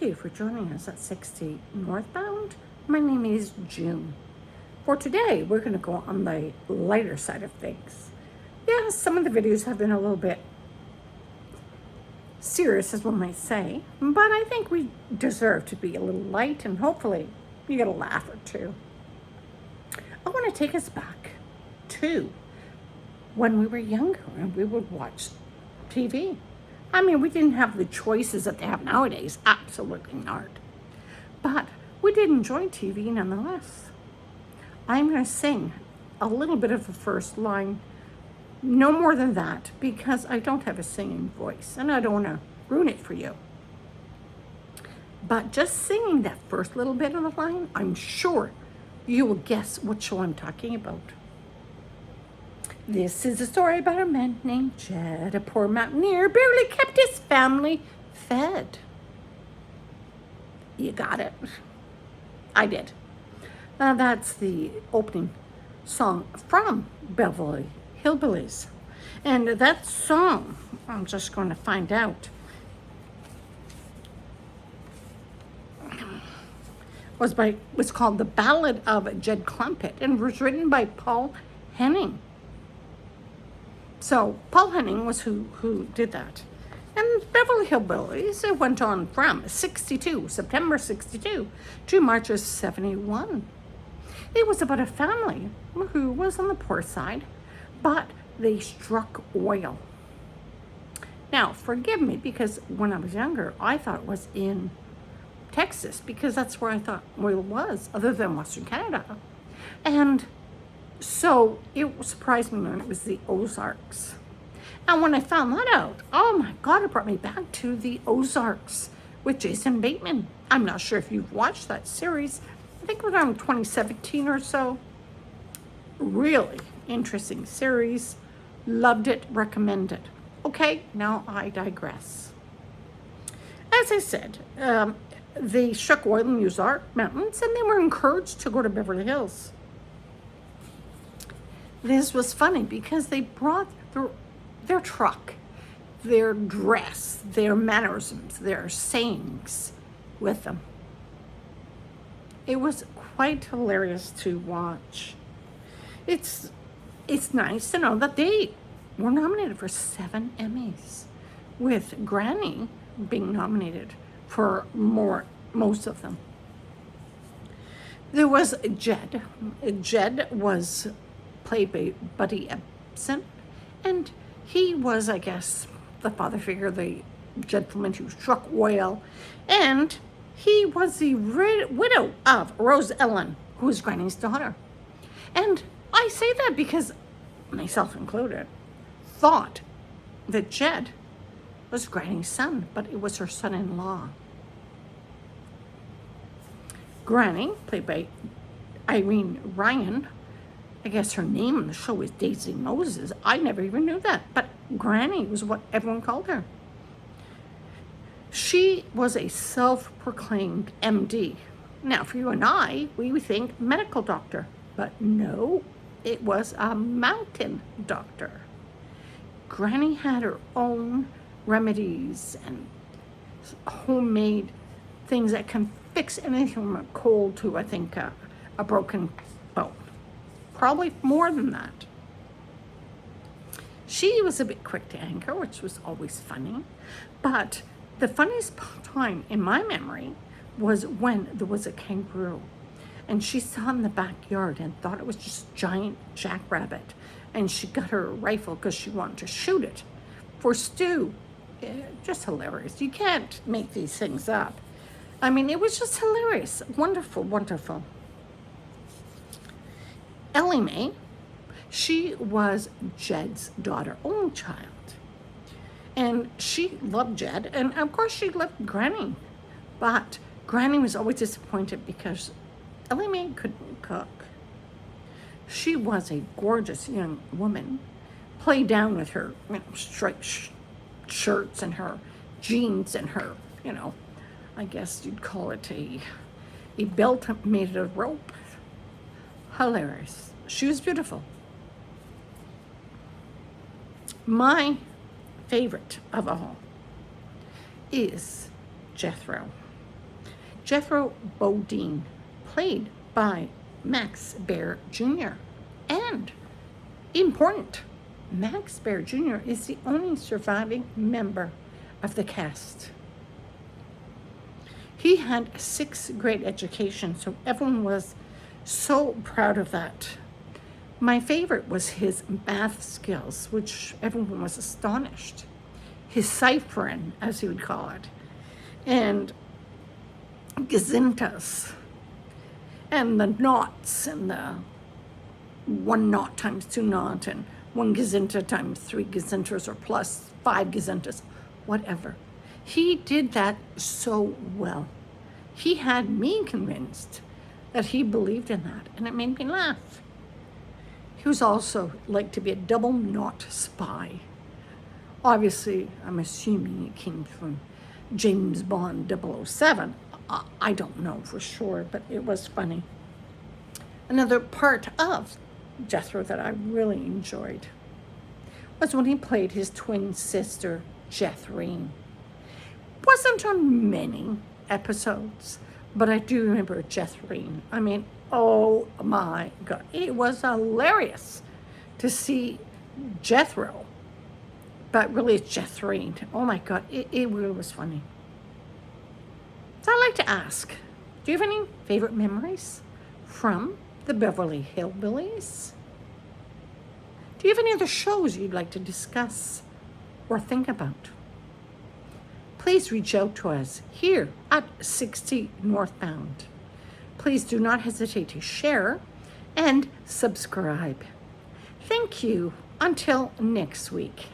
you for joining us at 60 Northbound. My name is June. For today, we're going to go on the lighter side of things. Yeah, some of the videos have been a little bit serious, as one might say, but I think we deserve to be a little light, and hopefully you get a laugh or two. I want to take us back to when we were younger and we would watch TV. I mean, we didn't have the choices that they have nowadays, absolutely not. But we did enjoy TV nonetheless. I'm going to sing a little bit of the first line, no more than that, because I don't have a singing voice and I don't want to ruin it for you. But just singing that first little bit of the line, I'm sure you will guess what show I'm talking about. This is a story about a man named Jed, a poor mountaineer, barely kept his family fed. You got it. I did. That's the opening song from Beverly Hillbillies. And that song, I'm just going to find out, was called The Ballad of Jed Clampett and was written by Paul Henning. So Paul Henning was who did that. And Beverly Hillbillies, it went on from September 62 to March of 71. It was about a family who was on the poor side, but they struck oil. Now, forgive me, because when I was younger, I thought it was in Texas, because that's where I thought oil was, other than Western Canada. And so it surprised me when it was the Ozarks. And when I found that out, oh my God, it brought me back to the Ozarks with Jason Bateman. I'm not sure if you've watched that series. I think around 2017 or so. Really interesting series. Loved it, recommend it. Okay, now I digress. As I said, they struck oil in the Ozark Mountains and they were encouraged to go to Beverly Hills. This was funny because they brought their truck, their dress, their mannerisms, their sayings with them. It was quite hilarious to watch. It's nice to know that they were nominated for 7 Emmys, with Granny being nominated for most of them. There was Jed. Jed was played by Buddy Ebsen, and he was, I guess, the father figure, the gentleman who struck oil, and he was the widow of Rose Ellen, who was Granny's daughter. And I say that because, myself included, thought that Jed was Granny's son, but it was her son-in-law. Granny, played by Irene Ryan, I guess her name in the show is Daisy Moses. I never even knew that, but Granny was what everyone called her. She was a self-proclaimed MD. Now, for you and I, we would think medical doctor, but no, it was a mountain doctor. Granny had her own remedies and homemade things that can fix anything from a cold to, I think, a broken bone. Probably more than that. She was a bit quick to anger, which was always funny. But the funniest time in my memory was when there was a kangaroo. And she saw it in the backyard and thought it was just a giant jackrabbit. And she got her rifle because she wanted to shoot it for stew. Just hilarious. You can't make these things up. I mean, it was just hilarious. Wonderful, wonderful. Ellie Mae, she was Jed's daughter, only child. And she loved Jed, and of course she loved Granny. But Granny was always disappointed because Ellie Mae couldn't cook. She was a gorgeous young woman, played down with her striped shirts and her jeans and her, I guess you'd call it a belt made of rope. Hilarious. She was beautiful. My favorite of all is Jethro. Jethro Bodine, played by Max Baer Jr. And important, Max Baer Jr. is the only surviving member of the cast. He had a sixth grade education, so everyone was so proud of that. My favorite was his math skills, which everyone was astonished. His ciphering, as he would call it, and gazintas, and the knots, and the 1 knot times 2 knot, and 1 gazinta times 3 gazintas, or plus 5 gazintas, whatever. He did that so well. He had me convinced that he believed in that, and it made me laugh. He was also like to be a double knot spy. Obviously, I'm assuming it came from James Bond 007. I don't know for sure, but it was funny. Another part of Jethro that I really enjoyed was when he played his twin sister, Jethrine. Wasn't on many episodes, but I do remember Jethrine. I mean, oh my God. It was hilarious to see Jethro, but really it's Jethrine. Oh my God, it really was funny. So I'd like to ask, do you have any favorite memories from the Beverly Hillbillies? Do you have any other shows you'd like to discuss or think about? Please reach out to us here at 60 Northbound. Please do not hesitate to share and subscribe. Thank you. Until next week.